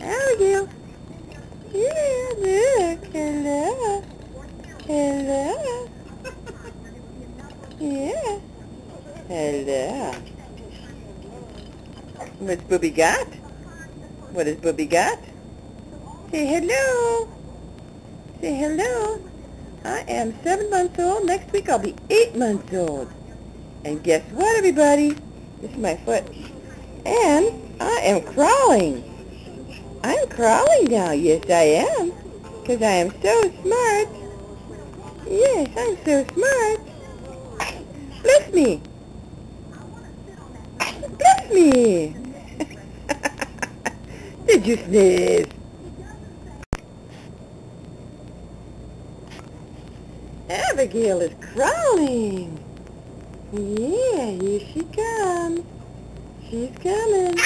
Abigail. Yeah, look. Hello. Hello. Yeah. Hello. What's Booby got? What has Booby got? Say hello. Say hello. I am 7 months old. Next week I'll be 8 months old. And guess what, everybody? This is my foot. And I am crawling. I'm crawling now. Yes, I am. Because I am so smart. Yes, I'm so smart. Bless me. Bless me. Did you sneeze? Abigail is crawling. Yeah, here she comes. She's coming.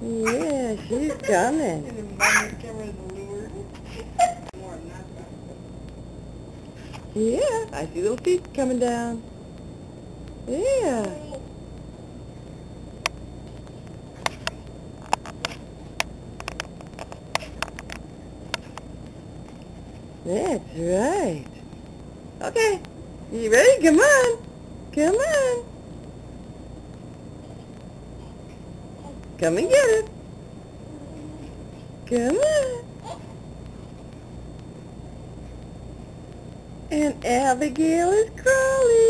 Yeah, she's coming. Yeah, I see little feet coming down. Yeah. That's right. Okay. You ready? Come on. Come on. Come and get it. Come on. And Abigail is crawling.